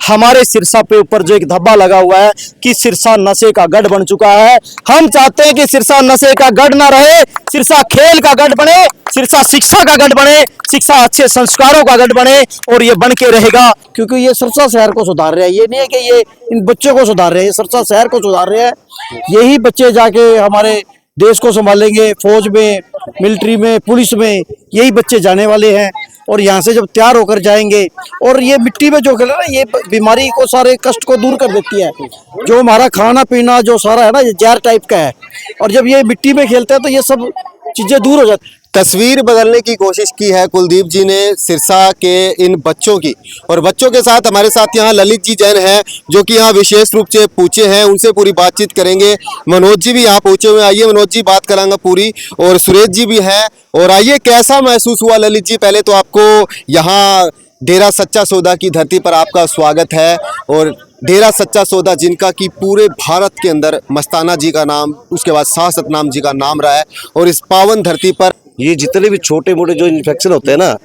हमारे सिरसा पे ऊपर जो एक धब्बा लगा हुआ है कि सिरसा नशे का गढ़ बन चुका है। हम चाहते हैं कि सिरसा नशे का गढ़ ना रहे, सिरसा खेल का गढ़ बने, सिरसा शिक्षा का गढ़ बने, शिक्षा अच्छे संस्कारों का गढ़ बने और ये बन के रहेगा। क्योंकि ये सिरसा शहर को सुधार रहा है, ये नहीं है कि ये इन बच्चों को सुधार रहे हैं, सिरसा शहर को सुधार रहे हैं। यही बच्चे जाके हमारे देश को संभालेंगे, फौज में, मिलिट्री में, पुलिस में, यही बच्चे जाने वाले हैं। और यहाँ से जब तैयार होकर जाएंगे और ये मिट्टी में जो खेले ना, ये बीमारी को, सारे कष्ट को दूर कर देती है। जो हमारा खाना पीना जो सारा है ना, ये जहर टाइप का है, और जब ये मिट्टी में खेलते हैं तो ये सब चीजें दूर हो जाती है। तस्वीर बदलने की कोशिश की है कुलदीप जी ने सिरसा के इन बच्चों की। और बच्चों के साथ हमारे साथ यहाँ ललित जी जैन हैं, जो कि यहाँ विशेष रूप से पूछे हैं, उनसे पूरी बातचीत करेंगे। मनोज जी भी यहाँ पहुंचे हुए, आइए मनोज जी बात करांगा पूरी, और सुरेश जी भी हैं। और आइए, कैसा महसूस हुआ ललित जी? पहले तो आपको यहाँ डेरा सच्चा सौदा की धरती पर आपका स्वागत है। और डेरा सच्चा सौदा जिनका कि पूरे भारत के अंदर मस्ताना जी का नाम, उसके बाद शाह सतनाम जी का नाम रहा है। और इस पावन धरती पर ये जितने भी छोटे मोटे जो इन्फेक्शन होते हैं ना,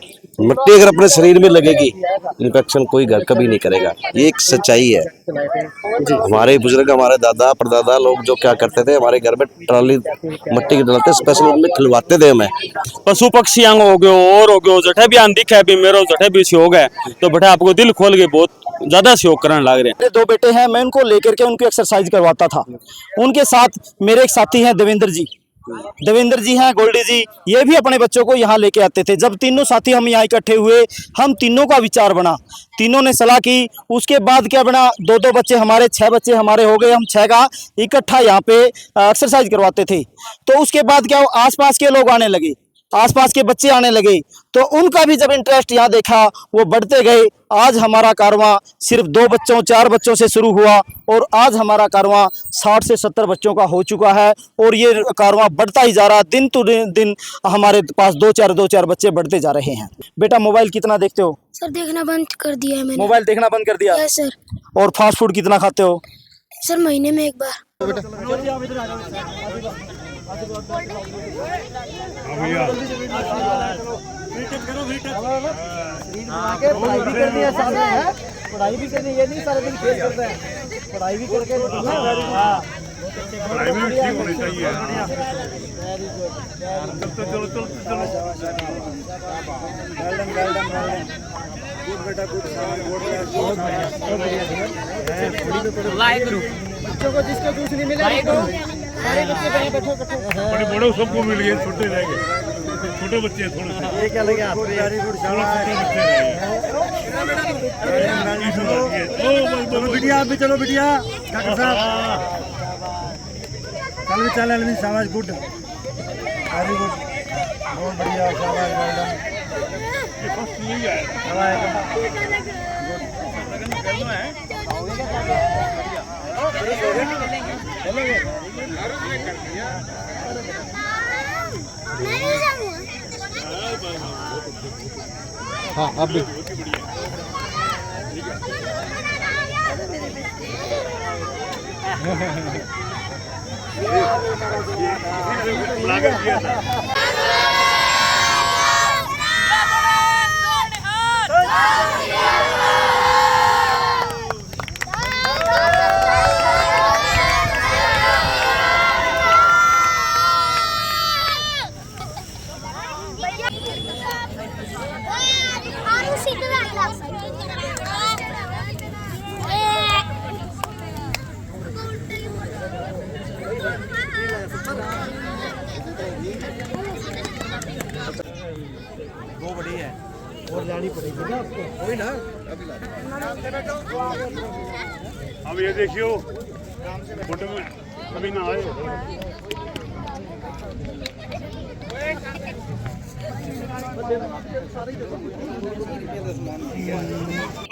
मिट्टी अगर अपने शरीर में लगेगी, इन्फेक्शन कोई घर कभी नहीं करेगा। ये एक सच्चाई है। हमारे बुजुर्ग, हमारे दादा परदादा लोग जो क्या करते थे, हमारे घर में ट्रॉली मिट्टी की डालते, स्पेशल उनमें खिलवाते थे हमें। पशु पक्षी अंग हो गयो और हो गयो, जठे भी आन दिखे भी मेरो जठे भी योग है, तो बेटा आपको दिल खोल के बहुत ज्यादा सहयोग करने लग रहे हैं। मेरे 2 बेटे हैं, मैं उनको लेकर के उनको एक्सरसाइज करवाता था। उनके साथ मेरे एक साथी हैं देवेंद्र जी हैं, गोल्डी जी, ये भी अपने बच्चों को यहाँ लेके आते थे। जब तीनों साथी हम यहाँ इकट्ठे हुए, हम तीनों का विचार बना, तीनों ने सलाह की। उसके बाद क्या बना, 2-2 बच्चे हमारे, 6 बच्चे हमारे हो गए। हम 6 का इकट्ठा यहाँ पे एक्सरसाइज करवाते थे। तो उसके बाद क्या, आसपास के लोग आने लगे, आसपास के बच्चे आने लगे, तो उनका भी जब इंटरेस्ट यहाँ देखा, वो बढ़ते गए। आज हमारा कारवां सिर्फ 2 बच्चों 4 बच्चों से शुरू हुआ और आज हमारा कारवां 60 से 70 बच्चों का हो चुका है। और ये कारवां बढ़ता ही जा रहा, दिन तो दिन हमारे पास 2-4 बच्चे बढ़ते जा रहे हैं। बेटा, मोबाइल कितना देखते हो? सर देखना बंद कर दिया है मैंने। मोबाइल देखना बंद कर दिया? Yes sir. और फास्ट फूड कितना खाते हो? सर महीने में 1 बार। पढ़ाई भी करनी है, साथ में पढ़ाई भी करनी, ये नहीं सारा दिन खेल करते हैं, पढ़ाई भी करके पढ़ाई भी ठीक होनी चाहिए। बच्चों को जिसको कुछ नहीं मिला, सारे बच्चे बैठो बड़े बड़े सबको मिल गए, छोटे रह गए, छोटे बच्चे हैं थोड़े से। ये क्या लगे आप? बिटिया आप भी चलो, बिटिया डॉक्टर साहब चल अलवी, शाबाश, गुड, वेरी गुड, बहुत बढ़िया, शाबाश, हाँ अब भी वो बड़ी है और जानी पड़ेगी ना आपको, वही ना। अब ये देखियो, फोटो में कभी ना आए।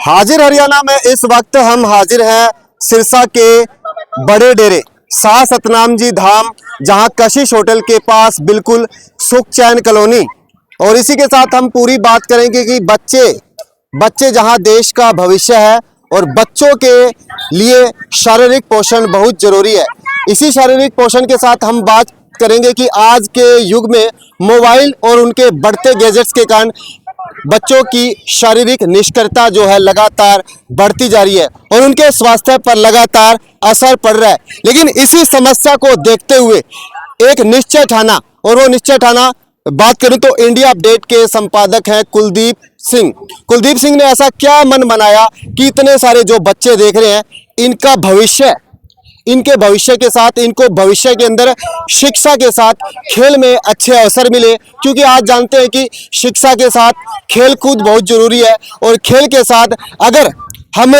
हाजिर हरियाणा में इस वक्त हम हाजिर हैं सिरसा के बड़े डेरे शाह सतनाम जी धाम, जहां कशिश होटल के पास बिल्कुल सुख चैन कॉलोनी। और इसी के साथ हम पूरी बात करेंगे कि बच्चे जहां देश का भविष्य है और बच्चों के लिए शारीरिक पोषण बहुत जरूरी है। इसी शारीरिक पोषण के साथ हम बात करेंगे कि आज के युग में मोबाइल और उनके बढ़ते गैजेट्स के कारण बच्चों की शारीरिक निष्क्रियता जो है लगातार बढ़ती जा रही है और उनके स्वास्थ्य पर लगातार असर पड़ रहा है। लेकिन इसी समस्या को देखते हुए एक निश्चय ठाना, और वो निश्चय ठाना बात करूं तो इंडिया अपडेट के संपादक हैं कुलदीप सिंह। कुलदीप सिंह ने ऐसा क्या मन बनाया कि इतने सारे जो बच्चे देख रहे हैं इनका भविष्य, इनके भविष्य के साथ, इनको भविष्य के अंदर शिक्षा के साथ खेल में अच्छे अवसर मिले, क्योंकि आज जानते हैं कि शिक्षा के साथ खेल कूद बहुत जरूरी है और खेल के साथ अगर हम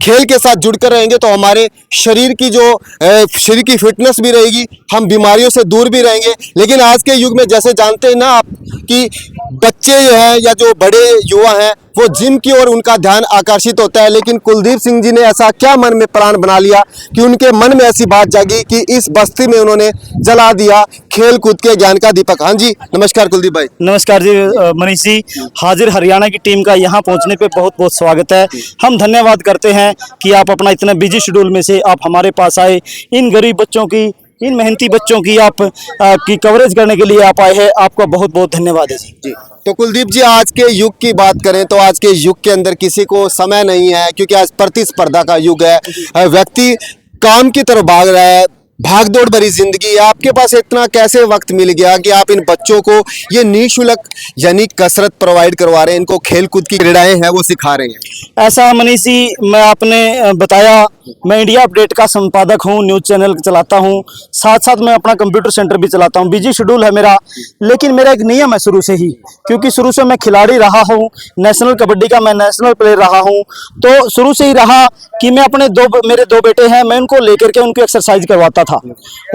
खेल के साथ जुड़कर रहेंगे तो हमारे शरीर की फिटनेस भी रहेगी, हम बीमारियों से दूर भी रहेंगे। लेकिन आज के युग में जैसे जानते हैं ना आप कि बच्चे जो हैं या जो बड़े युवा हैं वो जिम की ओर उनका ध्यान आकर्षित होता है। लेकिन कुलदीप सिंह जी ने ऐसा क्या मन में प्राण बना लिया कि उनके मन में ऐसी बात जागी कि इस बस्ती में उन्होंने जला दिया खेल कूद के ज्ञान का दीपक। हाँ जी, नमस्कार कुलदीप भाई। नमस्कार जी मनीष जी। हाजिर हरियाणा की टीम का यहाँ पहुँचने पे बहुत बहुत स्वागत है। हम धन्यवाद करते हैं कि आप अपना इतना बिजी शेड्यूल में से आप हमारे पास आए, इन गरीब बच्चों की, इन मेहनती बच्चों की आप की कवरेज करने के लिए आप आए हैं। आपका बहुत बहुत धन्यवाद है जी। तो कुलदीप जी, आज के युग की बात करें तो आज के युग के अंदर किसी को समय नहीं है, क्योंकि आज प्रतिस्पर्धा का युग है। व्यक्ति काम की तरफ भाग रहा है, भागदौड़ भरी जिंदगी है। आपके पास इतना कैसे वक्त मिल गया कि आप इन बच्चों को ये निःशुल्क यानी कसरत प्रोवाइड करवा रहे हैं, इनको खेल कूद की क्रीड़ाएं हैं वो सिखा रहे हैं? ऐसा मनीष जी, मैं आपने बताया, मैं इंडिया अपडेट का संपादक हूँ, न्यूज़ चैनल चलाता हूँ, साथ साथ मैं अपना कंप्यूटर सेंटर भी चलाता हूँ। बिजी शेड्यूल है मेरा, लेकिन मेरा एक नियम है शुरू से ही, क्योंकि शुरू से मैं खिलाड़ी रहा हूँ, नेशनल कबड्डी का मैं नेशनल प्लेयर रहा हूँ। तो शुरू से ही रहा कि मैं अपने मेरे दो बेटे हैं, मैं उनको लेकर के उनको एक्सरसाइज करवाता था।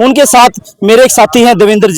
उनके साथ मेरे एक साथी हैं देवेंद्र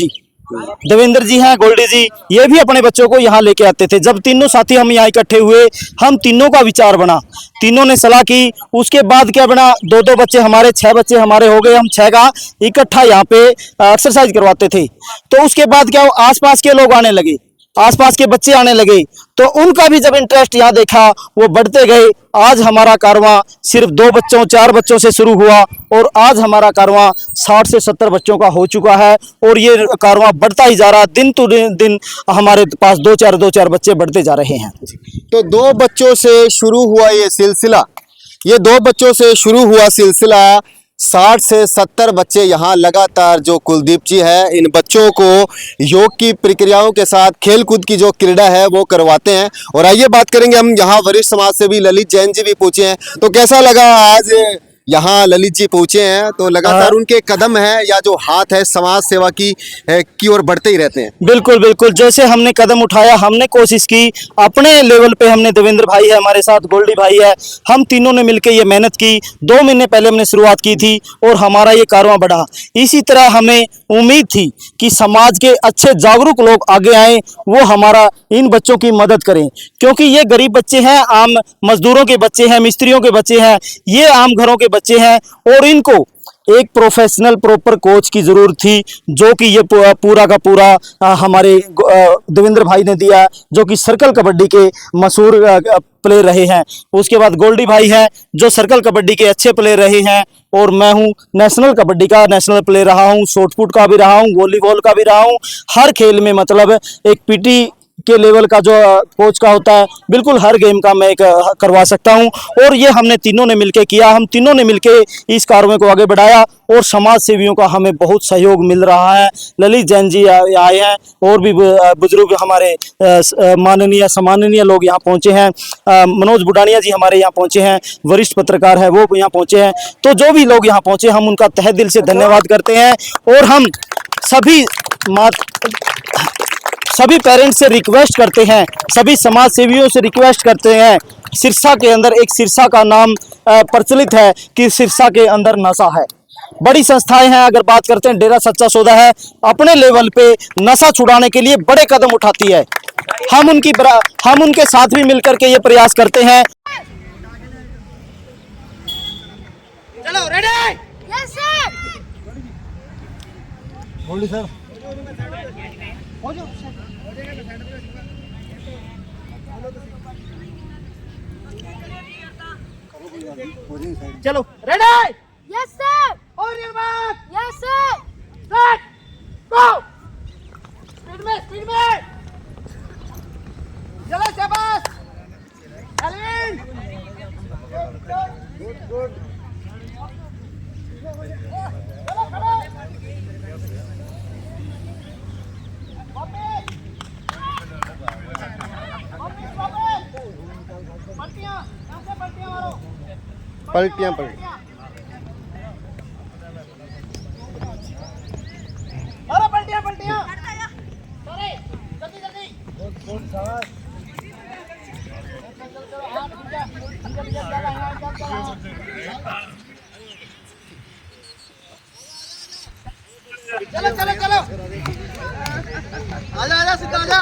जी हैं, गोल्डी जी, ये भी अपने बच्चों को यहाँ लेके आते थे। जब तीनों साथी हम यहाँ इकट्ठे हुए, हम तीनों का विचार बना, तीनों ने सलाह की, उसके बाद क्या बना, दो बच्चे हमारे, 6 बच्चे हमारे हो गए। हम 6 का इकट्ठा यहाँ पे एक्सरसाइज करवाते थे। तो उसके बाद क्या, आसपास के लोग आने लगे, आसपास के बच्चे आने लगे, तो उनका भी जब इंटरेस्ट यहाँ देखा वो बढ़ते गए। आज हमारा कारवां सिर्फ 2 बच्चों 4 बच्चों से शुरू हुआ और आज हमारा कारवां 60 से 70 बच्चों का हो चुका है और ये कारवां बढ़ता ही जा रहा है। दिन तो दिन हमारे पास 2-4 बच्चे बढ़ते जा रहे हैं। तो 2 बच्चों से शुरू हुआ ये सिलसिला, ये 2 बच्चों से शुरू हुआ सिलसिला 60 से 70 बच्चे यहाँ लगातार जो कुलदीप जी है इन बच्चों को योग की प्रक्रियाओं के साथ खेल कूद की जो क्रीड़ा है वो करवाते हैं। और आइए बात करेंगे हम यहाँ वरिष्ठ समाज सेवी ललित जैन जी भी पूछे हैं, तो कैसा लगा आज यहाँ ललित जी पहुंचे हैं? तो लगातार उनके कदम है या जो हाथ है समाज सेवा की ओर बढ़ते ही रहते हैं। बिल्कुल बिल्कुल, जैसे हमने कदम उठाया, हमने कोशिश की अपने लेवल पे, हमने देवेंद्र भाई है हमारे साथ, गोल्डी भाई है, हम तीनों ने मिलकर ये मेहनत की। 2 महीने पहले हमने शुरुआत की थी और हमारा ये कारवां बढ़ा। इसी तरह हमें उम्मीद थी कि समाज के अच्छे जागरूक लोग आगे आए, वो हमारा इन बच्चों की मदद करें, क्योंकि ये गरीब बच्चे हैं, आम मजदूरों के बच्चे हैं, मिस्त्रियों के बच्चे हैं, ये आम घरों के बच्चे हैं और इनको एक प्रोफेशनल प्रॉपर कोच की जरूरत थी, जो कि ये पूरा का पूरा हमारे देवेंद्र भाई ने दिया, जो कि सर्कल कबड्डी के मशहूर प्लेयर रहे हैं। उसके बाद गोल्डी भाई हैं जो सर्कल कबड्डी के अच्छे प्लेयर रहे हैं, और मैं हूं नेशनल कबड्डी का नेशनल प्लेयर रहा हूं, शॉटपुट का भी रहा हूं, वॉलीबॉल का भी रहा हूं। हर खेल में मतलब एक पीटी के लेवल का जो कोच का होता है, बिल्कुल हर गेम का मैं एक करवा सकता हूं। और ये हमने तीनों ने मिलके किया, हम तीनों ने मिलके इस कारवां को आगे बढ़ाया और समाज सेवियों का हमें बहुत सहयोग मिल रहा है। ललित जैन जी आए हैं और भी बुजुर्ग हमारे माननीय सम्माननीय लोग यहाँ पहुँचे हैं। मनोज बुडानिया जी हमारे यहाँ पहुँचे हैं, वरिष्ठ पत्रकार है, वो यहाँ पहुँचे हैं। तो जो भी लोग यहाँ पहुँचे, हम उनका तहे दिल से धन्यवाद करते हैं। और हम सभी पेरेंट्स से रिक्वेस्ट करते हैं, सभी समाज सेवियों से रिक्वेस्ट करते हैं, सिरसा के अंदर एक सिरसा का नाम प्रचलित है कि सिरसा के अंदर नशा है। बड़ी संस्थाएं हैं, अगर बात करते हैं डेरा सच्चा सौदा है, अपने लेवल पे नशा छुड़ाने के लिए बड़े कदम उठाती है। हम उनके साथ भी मिलकर के ये प्रयास करते हैं। चलो रेडी? Yes sir. चलो रेडी? Yes sir. और ये बात यस सर। स्टार्ट गो। स्पीड में चलो शाबाश एलविन पलटियां पलटियां अरे पलटियां पलटियां अरे जल्दी जल्दी चलो चलो चलो आजा आजा सीधा आजा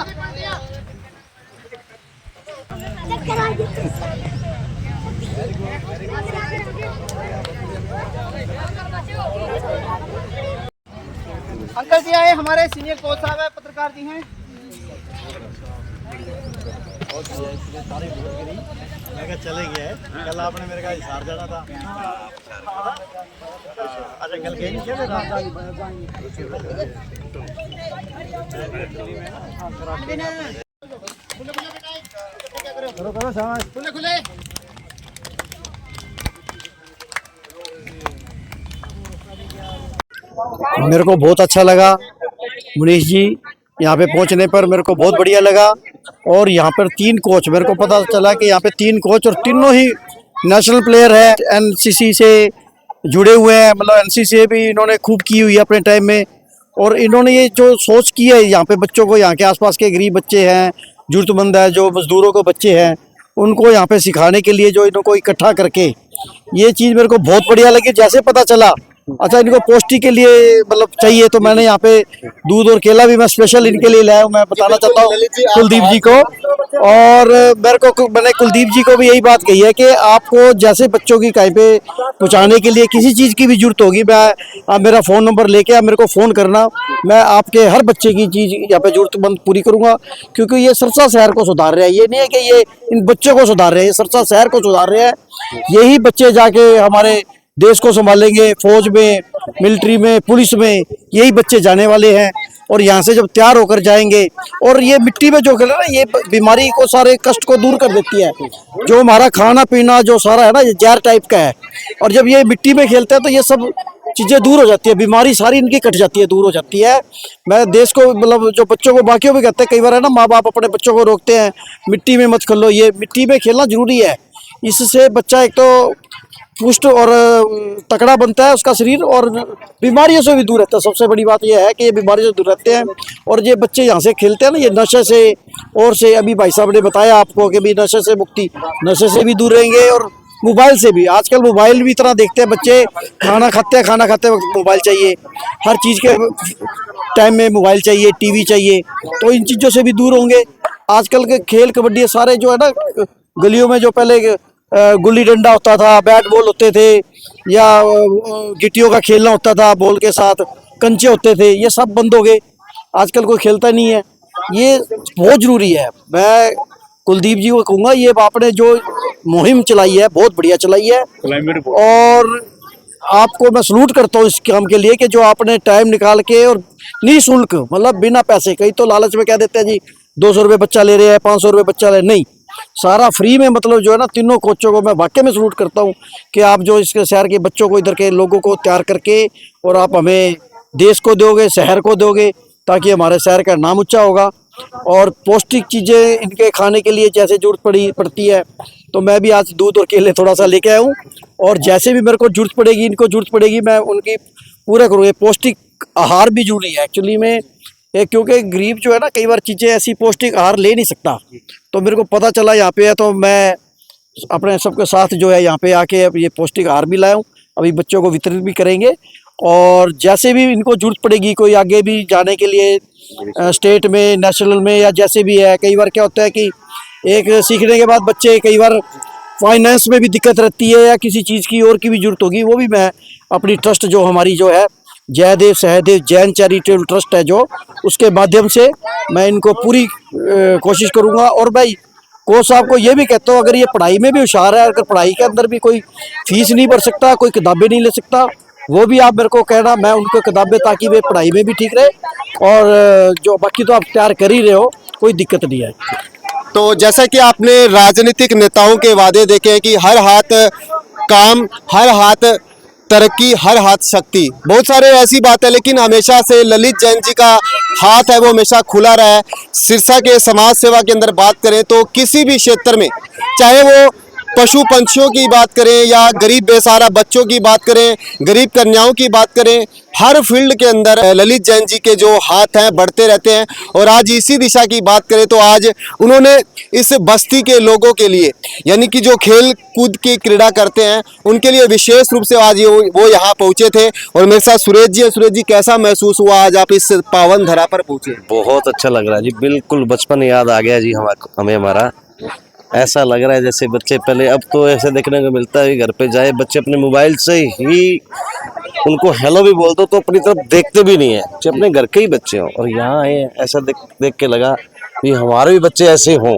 अंकल जी आए हमारे सीनियर कोच साहब है पत्रकार जी हैं मैं चले गया है कल आपने मेरे का हिसार जाना था अच्छा कल गए नहीं क्या करो करो समझ खुले खुले मेरे को बहुत अच्छा लगा मुनीश जी यहाँ पे पहुँचने पर मेरे को बहुत बढ़िया लगा और यहाँ पर 3 कोच मेरे को पता चला कि यहाँ पे 3 कोच और तीनों ही नेशनल प्लेयर है एनसीसी से जुड़े हुए हैं मतलब एनसीसी से भी इन्होंने खूब की हुई है अपने टाइम में और इन्होंने ये जो सोच की है यहाँ पे बच्चों को यहाँ के आसपास के गरीब बच्चे हैं जरूरतमंद है जो मजदूरों को बच्चे हैं उनको यहाँ पे सिखाने के लिए जो इनको इकट्ठा करके ये चीज़ मेरे को बहुत बढ़िया लगी जैसे पता चला अच्छा इनको पौष्टिक के लिए मतलब चाहिए तो मैंने यहाँ पे दूध और केला भी मैं स्पेशल इनके लिए लाया हूँ मैं बताना चाहता हूँ कुलदीप जी को और मैंने कुलदीप जी को भी यही बात कही है कि आपको जैसे बच्चों की कहीं पे पहुँचाने के लिए किसी चीज़ की भी जरूरत होगी मैं आप मेरा फ़ोन नंबर लेके आप मेरे को फ़ोन करना मैं आपके हर बच्चे की चीज़ यहाँ पे जरूरतमंद पूरी करूँगा क्योंकि ये सरसा शहर को सुधार रहा है ये नहीं है कि ये इन बच्चों को सुधार रहे हैं ये सरसा शहर को सुधार रहे हैं यही बच्चे जाके हमारे देश को संभालेंगे फौज में मिलिट्री में पुलिस में यही बच्चे जाने वाले हैं और यहाँ से जब तैयार होकर जाएंगे और ये मिट्टी में जो खेल ना ये बीमारी को सारे कष्ट को दूर कर देती है जो हमारा खाना पीना जो सारा है ना ये जहर टाइप का है और जब ये मिट्टी में खेलते हैं तो ये सब चीज़ें दूर हो जाती है बीमारी सारी इनकी कट जाती है दूर हो जाती है मैं देश को मतलब जो बच्चों को बाकियों भी कहते हैं कई बार है ना माँ बाप अपने बच्चों को रोकते हैं मिट्टी में मत खेलो ये मिट्टी में खेलना जरूरी है इससे बच्चा एक तो पुष्ट और तकड़ा बनता है उसका शरीर और बीमारियों से भी दूर रहता है सबसे बड़ी बात यह है कि ये बीमारियों से दूर रहते हैं और ये बच्चे यहाँ से खेलते हैं ना ये नशे से और से अभी भाई साहब ने बताया आपको कि भी नशे से मुक्ति नशे से भी दूर रहेंगे और मोबाइल से भी आजकल मोबाइल भी इतना देखते हैं बच्चे खाना खाते वक्त मोबाइल चाहिए हर चीज़ के टाइम में मोबाइल चाहिए टीवी चाहिए तो इन चीज़ों से भी दूर होंगे आजकल के खेल कबड्डी सारे जो है ना गलियों में जो पहले गुल्ली डंडा होता था बैट बॉल होते थे या गिट्टियों का खेलना होता था बॉल के साथ कंचे होते थे ये सब बंद हो गए आजकल कोई खेलता नहीं है ये बहुत ज़रूरी है मैं कुलदीप जी को कहूँगा ये आपने जो मुहिम चलाई है बहुत बढ़िया चलाई है और आपको मैं सलूट करता हूँ इस काम के लिए कि जो आपने टाइम निकाल के और निःशुल्क मतलब बिना पैसे कई तो लालच में क्या देते हैं जी 200 रुपये बच्चा ले रहे हैं 500 रुपये बच्चा ले नहीं सारा फ्री में मतलब जो है ना तीनों कोचों को मैं वाकई में सलूट करता हूँ कि आप जो इसके शहर के बच्चों को इधर के लोगों को तैयार करके और आप हमें देश को दोगे शहर को दोगे ताकि हमारे शहर का नाम ऊंचा होगा और पौष्टिक चीज़ें इनके खाने के लिए जैसे जरूरत पड़ती है तो मैं भी आज दूध और केले थोड़ा सा लेके आया हूँ और जैसे भी मेरे को जरूरत पड़ेगी इनको जरूरत पड़ेगी मैं उनकी पूरा करूँगा पौष्टिक आहार भी जरूरी है एक्चुअली में क्योंकि गरीब जो है ना कई बार चीज़ें ऐसी पौष्टिक आहार ले नहीं सकता तो मेरे को पता चला यहाँ पे है तो मैं अपने सबके साथ जो है यहाँ पे आके अब ये पौष्टिक आहार भी लाया हूँ अभी बच्चों को वितरित भी करेंगे और जैसे भी इनको जरूरत पड़ेगी कोई आगे भी जाने के लिए स्टेट में नेशनल में या जैसे भी है कई बार क्या होता है कि एक सीखने के बाद बच्चे कई बार फाइनेंस में भी दिक्कत रहती है या किसी चीज़ की और की भी जरूरत होगी वो भी मैं अपनी ट्रस्ट जो हमारी जो है जयदेव सहदेव जैन चैरिटेबल ट्रस्ट है जो उसके माध्यम से मैं इनको पूरी कोशिश करूँगा और भाई कोच साहब को ये भी कहता हूँ अगर ये पढ़ाई में भी होशियार है अगर पढ़ाई के अंदर भी कोई फीस नहीं भर सकता कोई किताबें नहीं ले सकता वो भी आप मेरे को कहना मैं उनको किताबें ताकि वे पढ़ाई में भी ठीक रहे और जो बाकी तो आप तैयार कर ही रहे हो कोई दिक्कत नहीं है तो जैसा कि आपने राजनीतिक नेताओं के वादे देखे हैं कि हर हाथ काम, हर हाथ तरक्की, हर हाथ शक्ति, बहुत सारे ऐसी बात है, लेकिन हमेशा से ललित जैन जी का हाथ है वो हमेशा खुला रहा है। सिरसा के समाज सेवा के अंदर बात करें तो किसी भी क्षेत्र में, चाहे वो पशु पंछियों की बात करें या गरीब बेसहारा बच्चों की बात करें, गरीब कन्याओं की बात करें, हर फील्ड के अंदर ललित जैन जी के जो हाथ हैं बढ़ते रहते हैं। और आज इसी दिशा की बात करें तो आज उन्होंने इस बस्ती के लोगों के लिए, यानी कि जो खेल कूद की क्रीड़ा करते हैं, उनके लिए विशेष रूप से आज वो यहाँ पहुंचे थे। और मेरे साथ सुरेश जी है। सुरेश जी, कैसा महसूस हुआ आज आप इस पावन धरा पर पहुंचे? बहुत अच्छा लग रहा है जी, बिल्कुल बचपन याद आ गया जी हमें हमारा। ऐसा लग रहा है जैसे बच्चे पहले, अब तो ऐसे देखने को मिलता है घर पे जाए बच्चे अपने मोबाइल से ही उनको हेलो भी बोल दो तो अपनी तरफ देखते भी नहीं है, जो अपने घर के ही बच्चे हों। और यहाँ आए ऐसा देख के लगा कि हमारे भी बच्चे ऐसे हों।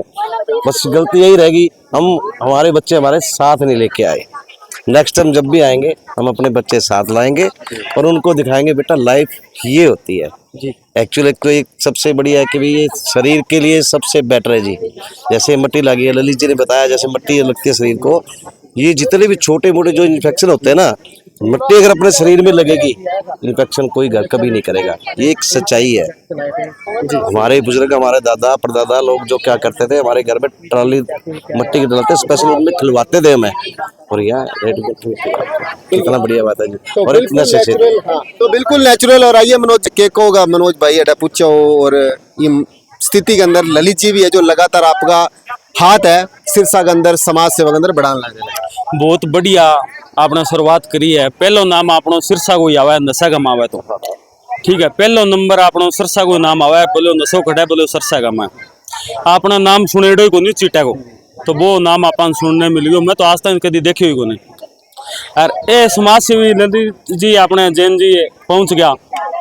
बस गलती यही रहेगी, हमारे बच्चे हमारे साथ नहीं लेके आए। नेक्स्ट टाइम जब भी आएंगे हम अपने बच्चे साथ लाएंगे और उनको दिखाएंगे बेटा लाइफ ये होती है जी। एक्चुअली तो एक सबसे बढ़िया है कि भाई ये शरीर के लिए सबसे बेटर है जी। जैसे मिट्टी लगी है, ललित जी ने बताया, जैसे मिट्टी लगती है शरीर को, ये जितने भी छोटे मोटे जो इन्फेक्शन होते हैं ना, मिट्टी अगर अपने शरीर में लगेगी इन्फेक्शन कोई घर कभी नहीं करेगा। ये एक सच्चाई है। हमारे बुजुर्ग, हमारे दादा परदादा लोग जो क्या करते थे, हमारे घर में ट्रॉली मिट्टी की डालते, स्पेशल उनमें खिलवाते थे हमें। और यार कितना बढ़िया बात है जी। और इतना से तो बिल्कुल नेचुरल। और आइए मनोज के को होगा, मनोज भाई अटा पूछो। और ये स्थिति के अंदर ललित जी भी है जो लगातार आपका हाथ है सिरसा के अंदर समाज सेवा के अंदर बढ़ाने लगे। बहुत बढ़िया आपने शुरुआत करी है। पहलो नाम आपनो सिरसा को ही आवा है, नशा गम आवे तो ठीक है। पहलो नंबर आपनो सिरसा को नाम आवा है, बोलो नशो कटे, बोलो सिरसा गम है। आपना नाम सुनेड़ो को नहीं चीटा को, तो वो नाम अपन सुनने मिल गयो। मैं तो आज तक कभी देखियो को नहीं। और ये समाज सेवी ललित जी अपने जैन जी पहुंच गया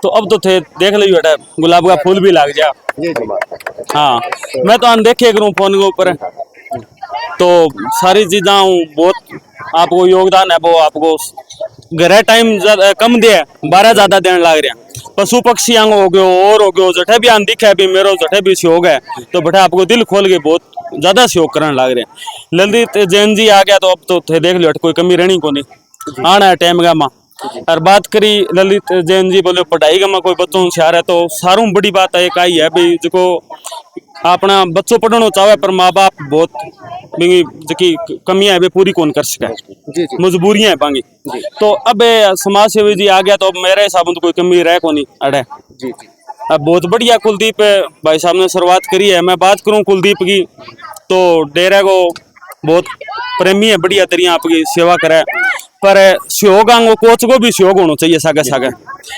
तो अब तो थे देख ली बेटा गुलाब का फूल भी लग जा। हाँ, मैं तो अनदेखे करूँ फोन के ऊपर, तो सारी चीज़ा बहुत आपको योगदान है। वो आपको घर टाइम कम दे, 12 ज्यादा देने लग रहे हैं। पशु पक्षी अंग हो गयो और हो गयो, जठे भी दिखे भी मेरो जठे भी सहयोग है, तो बेटा आपको दिल खोल के बहुत ज्यादा सहयोग करने लग रहे हैं। ललित जैन जी आ गया तो अब तो थे देख लो कोई कमी रहनी को नहीं, आना है टाइम का माँ। और बात करी ललित जैन जी बोले पढ़ाई का कोई बच्चों होशियार है, तो सारों बड़ी बात है एक आई है भाई जो अपना बच्चों पढ़ना चाहे पर माँ बाप बहुत जी कमियां है वे पूरी कौन कर सके, मजबूरियां है पांगी। तो अब समाज सेवी जी आ गया तो अब मेरे हिसाब से कोई कमी रह को नहीं अड़े। अब बहुत बढ़िया कुलदीप भाई साहब ने शुरुआत करी है। मैं बात करूं कुलदीप की तो डेरे को बहुत प्रेमी है, बढ़िया तरीके आपकी सेवा करे। पर सहयोग आंगो कोच को भी सहयोग होना चाहिए सागे सागे,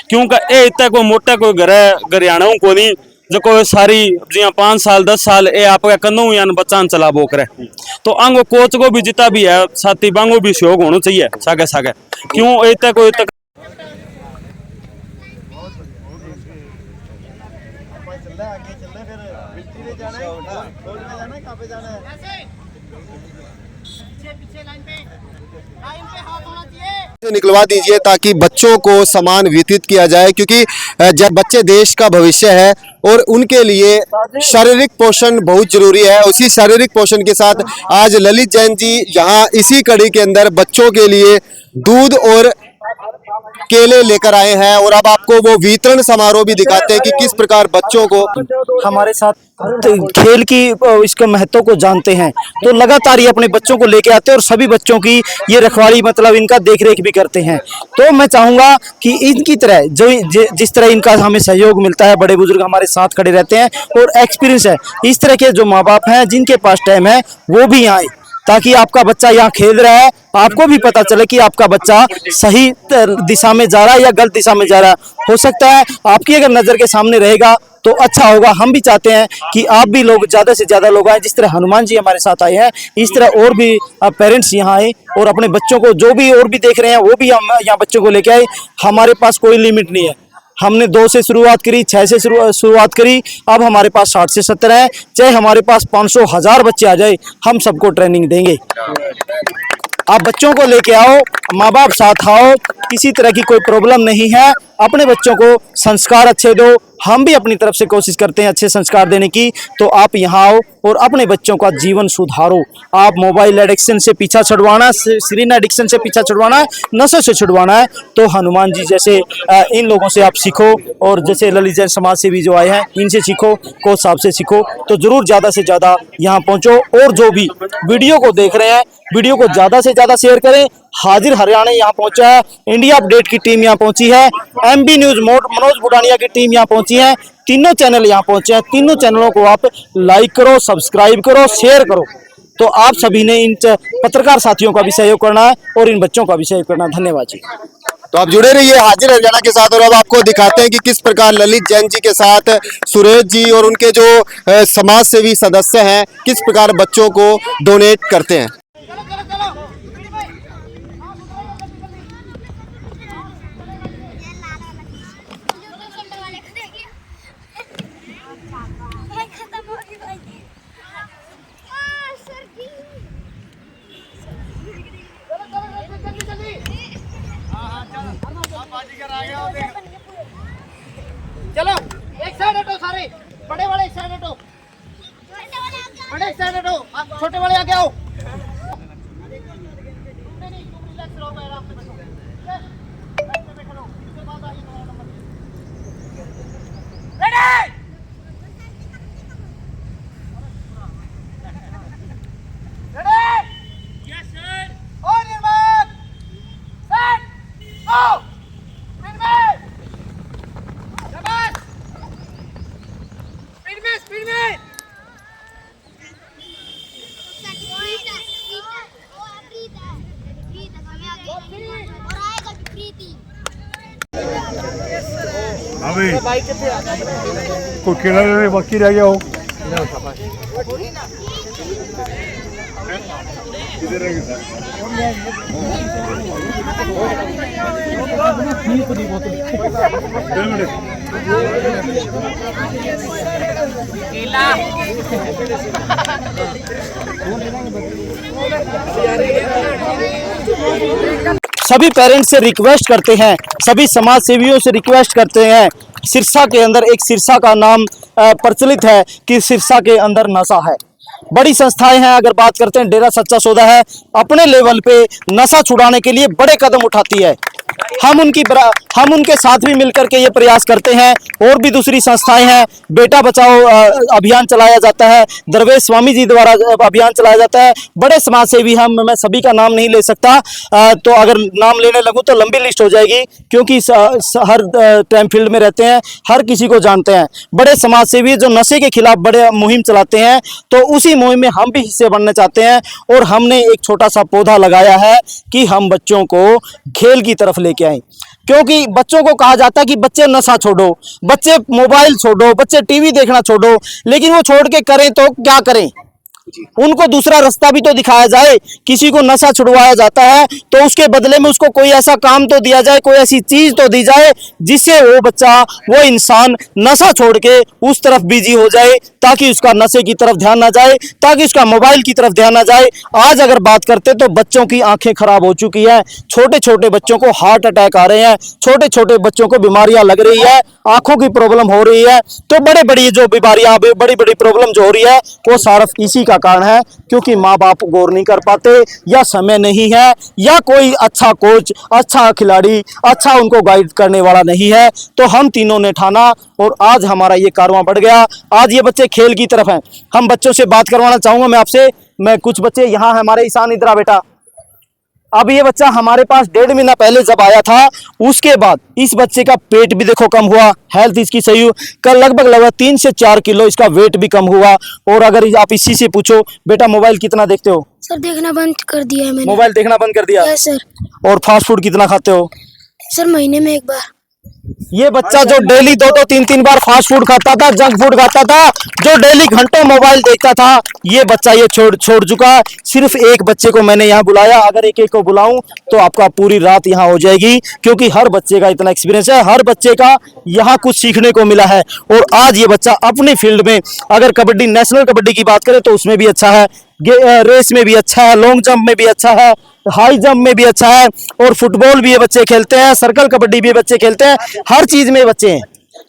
क्योंकि ये इतना कोई मोटा कोई घरियाणा को नहीं जो कोई सारी जिया 5 साल 10 साल ये आपका कन्नू या बच्चा चला बो करे। तो आंगो कोच को भी जितना भी है साथी बांगो भी सहयोग होना चाहिए सागे सागे, क्यों इतना कोई निकलवा दीजिए ताकि बच्चों को समान वितरित किया जाए, क्योंकि जब बच्चे देश का भविष्य है और उनके लिए शारीरिक पोषण बहुत जरूरी है। उसी शारीरिक पोषण के साथ आज ललित जैन जी यहाँ इसी कड़ी के अंदर बच्चों के लिए दूध और केले लेकर आए हैं। और अब आपको वो वितरण समारोह भी दिखाते हैं कि किस प्रकार बच्चों को हमारे साथ खेल की इसके महत्व को जानते हैं, तो लगातार ये अपने बच्चों को लेके आते हैं और सभी बच्चों की ये रखवाली मतलब इनका देखरेख भी करते हैं। तो मैं चाहूंगा कि इनकी तरह जो जिस तरह इनका हमें सहयोग मिलता है, बड़े बुजुर्ग हमारे साथ खड़े रहते हैं और एक्सपीरियंस है, इस तरह के जो माँ बाप हैं जिनके पास टाइम है वो भी आए, ताकि आपका बच्चा यहाँ खेल रहा है आपको भी पता चले कि आपका बच्चा सही दिशा में जा रहा है या गलत दिशा में जा रहा है। हो सकता है आपकी अगर नजर के सामने रहेगा तो अच्छा होगा। हम भी चाहते हैं कि आप भी लोग ज्यादा से ज्यादा लोग आए, जिस तरह हनुमान जी हमारे साथ आए हैं इस तरह और भी पेरेंट्स यहाँ आए और अपने बच्चों को जो भी और भी देख रहे हैं वो भी हम यहाँ बच्चों को लेके आए। हमारे पास कोई लिमिट नहीं है, हमने 2 से शुरुआत करी, 6 से शुरुआत करी, अब हमारे पास 60 से 70 है। चाहे हमारे पास 500 1000 बच्चे आ जाए हम सबको ट्रेनिंग देंगे। आप बच्चों को लेके आओ, माँ बाप साथ आओ, किसी तरह की कोई प्रॉब्लम नहीं है। अपने बच्चों को संस्कार अच्छे दो, हम भी अपनी तरफ से कोशिश करते हैं अच्छे संस्कार देने की। तो आप यहाँ आओ और अपने बच्चों का जीवन सुधारो। आप मोबाइल एडिक्शन से पीछा छुड़वाना, स्क्रीन एडिक्शन से पीछा छुड़वाना है, नशे से छुड़वाना है, तो हनुमान जी जैसे इन लोगों से आप सीखो, और जैसे ललित जैन समाज से भी जो आए हैं इनसे सीखो, कोच साहब से सीखो। तो जरूर ज़्यादा से ज़्यादा यहाँ पहुँचो, और जो भी वीडियो को देख रहे हैं वीडियो को ज़्यादा से ज़्यादा शेयर करें। हाजिर हरियाणा यहाँ पहुंचा है, इंडिया अपडेट की टीम यहाँ पहुंची है, MB न्यूज मनोज बुढ़ानिया की टीम यहाँ पहुंची है, तीनों चैनल यहाँ पहुंचे हैं। तीनों चैनलों को आप लाइक करो, सब्सक्राइब करो, शेयर करो। तो आप सभी ने इन पत्रकार साथियों का भी सहयोग करना है और इन बच्चों का भी सहयोग करना है। धन्यवाद जी। तो आप जुड़े रहिए हाजिर हरियाणा के साथ, और अब आपको दिखाते हैं कि किस प्रकार ललित जैन जी के साथ सुरेश जी और उनके जो समाज सेवी सदस्य हैं किस प्रकार बच्चों को डोनेट करते हैं। चलो चलो चलो बीड़ी भाई। चलो चलो जल्दी जल्दी। चलो एक साइड हटो सारे, बड़े वाले एक साइड हटो, बड़े एक साइड हटो, आप छोटे वाले आगे आओ। नहीं, तुम रिलैक्स रहो, आराम से बैठो। बैठ के बैठो, उसके बाद आइए तुम्हारा number. Ready ready yes sir. और निर्माण सेट गो। निर्माण शाबाश, स्पीड में अभी कोई केला बाकी रह गया हो। इधर रह गया। सभी पेरेंट्स से रिक्वेस्ट करते हैं, सभी समाज सेवियों से रिक्वेस्ट करते हैं, सिरसा के अंदर एक सिरसा का नाम प्रचलित है कि सिरसा के अंदर नशा है। बड़ी संस्थाएं हैं, अगर बात करते हैं डेरा सच्चा सौदा है, अपने लेवल पे नशा छुड़ाने के लिए बड़े कदम उठाती है। हम उनके साथ भी मिलकर के ये प्रयास करते हैं। और भी दूसरी संस्थाएं हैं, बेटा बचाओ अभियान चलाया जाता है, दरवेश स्वामी जी द्वारा अभियान चलाया जाता है। बड़े समाज सेवी हम, मैं सभी का नाम नहीं ले सकता, तो अगर नाम लेने लगूं तो लंबी लिस्ट हो जाएगी, क्योंकि हर टाइम फील्ड में रहते हैं, हर किसी को जानते हैं। बड़े समाज सेवी जो नशे के खिलाफ बड़े मुहिम चलाते हैं, तो उसी मुहिम में हम भी हिस्से बनना चाहते हैं। और हमने एक छोटा सा पौधा लगाया है कि हम बच्चों को खेल की तरफ लेके आए, क्योंकि बच्चों को कहा जाता है कि बच्चे नशा छोड़ो, बच्चे मोबाइल छोड़ो, बच्चे टीवी देखना छोड़ो, लेकिन वो छोड़ के करें तो क्या करें? उनको दूसरा रास्ता भी तो दिखाया जाए। किसी को नशा छुड़वाया जाता है तो उसके बदले में उसको कोई ऐसा काम तो दिया जाए, कोई ऐसी चीज तो दी जाए जिससे वो बच्चा, वो इंसान नशा छोड़ के उस तरफ बिजी हो जाए, ताकि उसका नशे की तरफ ध्यान ना जाए, ताकि उसका मोबाइल की तरफ ध्यान ना जाए। आज अगर बात करते तो बच्चों की आंखें खराब हो चुकी है, छोटे छोटे बच्चों को हार्ट अटैक आ रहे हैं, छोटे छोटे बच्चों को बीमारियां लग रही है, आंखों की प्रॉब्लम हो रही है। तो बड़े बड़ी जो बीमारियां, बड़ी बड़ी प्रॉब्लम जो हो रही है, वो सारा इसी का कारण है, क्योंकि माँ बाप गौर नहीं कर पाते, या समय नहीं है, या कोई अच्छा कोच, अच्छा खिलाड़ी, अच्छा उनको गाइड करने वाला नहीं है। तो हम तीनों ने ठाना और आज हमारा ये कारवां बढ़ गया। आज ये बच्चे खेल की तरफ हैं। हम बच्चों से बात करवाना चाहूंगा मैं आपसे। मैं कुछ बच्चे यहाँ है हमारे, ईशान इधर आ बेटा। अब ये बच्चा हमारे पास 1.5 महीना पहले जब आया था, उसके बाद इस बच्चे का पेट भी देखो कम हुआ, हेल्थ इसकी सही हुई, कल लगभग 3 से 4 किलो इसका वेट भी कम हुआ। और अगर आप इसी से पूछो, बेटा मोबाइल कितना देखते हो? सर देखना बंद कर दिया है मैंने। मोबाइल देखना बंद कर दिया? Yes sir. और फास्ट फूड कितना खाते हो? सर महीने में 1 बार। ये बच्चा जो डेली 2-2 3-3 बार फास्ट फूड खाता था, जंक फूड खाता था, जो डेली घंटों मोबाइल देखता था, ये बच्चा ये छोड़ चुका। सिर्फ एक बच्चे को मैंने यहाँ बुलाया, अगर एक एक को बुलाऊं तो आपका पूरी रात यहाँ हो जाएगी, क्योंकि हर बच्चे का इतना एक्सपीरियंस है, हर बच्चे का यहाँ कुछ सीखने को मिला है। और आज ये बच्चा अपनी फील्ड में, अगर कबड्डी, नेशनल कबड्डी की बात करें तो उसमें भी अच्छा है, रेस में भी अच्छा है, लॉन्ग जंप में भी अच्छा है, हाई जंप में भी अच्छा है, और फुटबॉल भी ये बच्चे खेलते हैं, सर्कल कबड्डी भी ये बच्चे खेलते हैं, हर चीज में ये बच्चे हैं।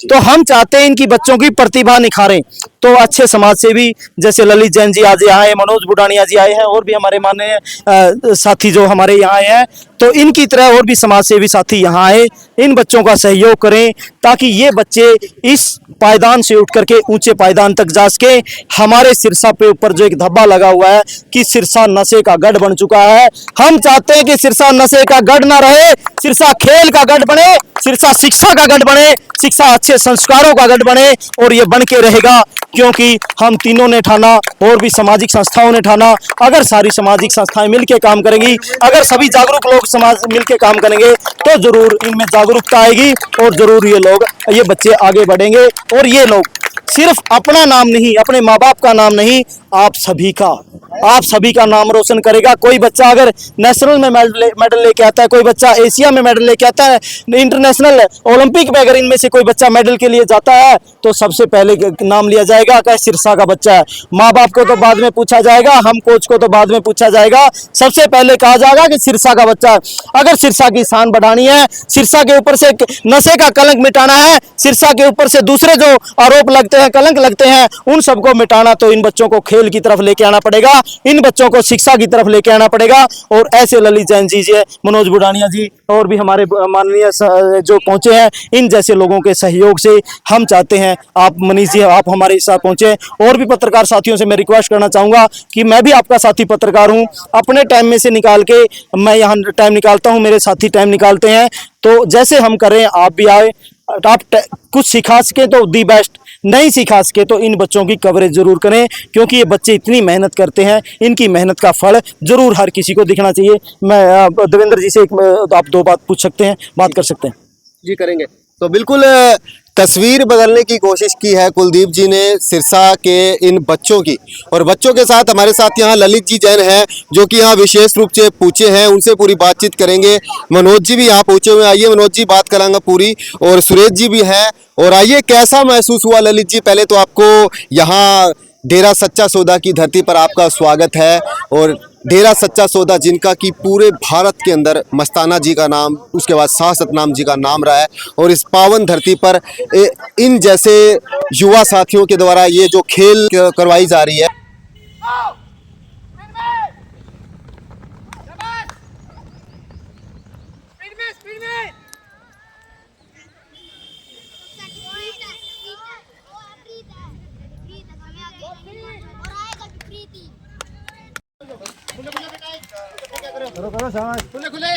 तो हम चाहते हैं इनकी बच्चों की प्रतिभा निखारें। तो अच्छे समाज सेवी जैसे ललित जैन जी आज आए, मनोज बुडानिया जी आए हैं, और भी हमारे माननीय साथी जो हमारे यहाँ आए हैं, तो इनकी तरह और भी समाज सेवी साथी यहाँ आए, इन बच्चों का सहयोग करें ताकि ये बच्चे इस पायदान से उठ करके ऊंचे पायदान तक जा सके। हमारे सिरसा पे ऊपर जो एक धब्बा लगा हुआ है कि सिरसा नशे का गढ़ बन चुका है, हम चाहते हैं कि सिरसा नशे का गढ़ ना रहे, सिरसा खेल का गढ़ बने, सिरसा शिक्षा का गढ़ बने, शिक्षा अच्छे संस्कारों का गढ़ बने, और ये बन के रहेगा। क्योंकि हम तीनों ने ठाना, और भी सामाजिक संस्थाओं ने ठाना, अगर सारी सामाजिक संस्थाएं मिलकर काम करेंगी, अगर सभी जागरूक लोग समाज मिलकर काम करेंगे, तो जरूर इनमें जागरूकता आएगी, और जरूर ये बच्चे आगे बढ़ेंगे। और ये लोग सिर्फ अपना नाम नहीं, अपने माँ बाप का नाम नहीं, आप सभी का नाम रोशन करेगा। कोई बच्चा अगर नेशनल में मेडल लेके आता है, कोई बच्चा एशिया में मेडल लेके आता है, इंटरनेशनल ओलंपिक में अगर इनमें से कोई बच्चा मेडल के लिए जाता है, तो सबसे पहले नाम लिया जाएगा कि सिरसा का बच्चा है। माँ बाप को तो बाद में पूछा जाएगा, हम कोच को तो बाद में पूछा जाएगा, सबसे पहले कहा जाएगा कि सिरसा का बच्चा है। अगर सिरसा की शान बढ़ानी है, सिरसा के ऊपर से नशे का कलंक मिटाना है, सिरसा के ऊपर से दूसरे जो आरोप लगते हैं, कलंक लगते हैं, उन सबको मिटाना, तो इन बच्चों को खेल की तरफ लेके आना पड़ेगा, इन बच्चों को शिक्षा की तरफ लेके आना पड़ेगा। और ऐसे ललित जैन जी, मनोज बुडानिया जी, और भी हमारे माननीय जो पहुंचे हैं, इन जैसे लोगों के सहयोग से हम चाहते हैं, आप मनीष जी आप हमारे साथ पहुंचे। और भी पत्रकार साथियों से मैं रिक्वेस्ट करना चाहूंगा कि मैं भी आपका साथी पत्रकार हूं, अपने टाइम में से निकाल के मैं यहाँ टाइम निकालता हूं, मेरे साथी टाइम निकालते हैं, तो जैसे हम करें आप भी आए, आप कुछ सिखा सके तो दी बेस्ट, नहीं सिखा सके तो इन बच्चों की कवरेज जरूर करें, क्योंकि ये बच्चे इतनी मेहनत करते हैं, इनकी मेहनत का फल जरूर हर किसी को दिखना चाहिए। मैं देवेंद्र जी से आप दो बात पूछ सकते हैं, बात कर सकते हैं जी, करेंगे। तो बिल्कुल तस्वीर बदलने की कोशिश की है कुलदीप जी ने सिरसा के इन बच्चों की, और बच्चों के साथ हमारे साथ यहाँ ललित जी जैन हैं जो कि यहाँ विशेष रूप से पूछे हैं, उनसे पूरी बातचीत करेंगे। मनोज जी भी यहाँ पहुंचे हुए, आइए मनोज जी बात करांगा पूरी, और सुरेश जी भी हैं। और आइए, कैसा महसूस हुआ ललित जी? पहले तो आपको यहाँ डेरा सच्चा सौदा की धरती पर आपका स्वागत है, और डेरा सच्चा सौदा जिनका कि पूरे भारत के अंदर मस्ताना जी का नाम, उसके बाद शाह सतनाम जी का नाम रहा है, और इस पावन धरती पर इन जैसे युवा साथियों के द्वारा ये जो खेल करवाई जा रही है। खुले खुले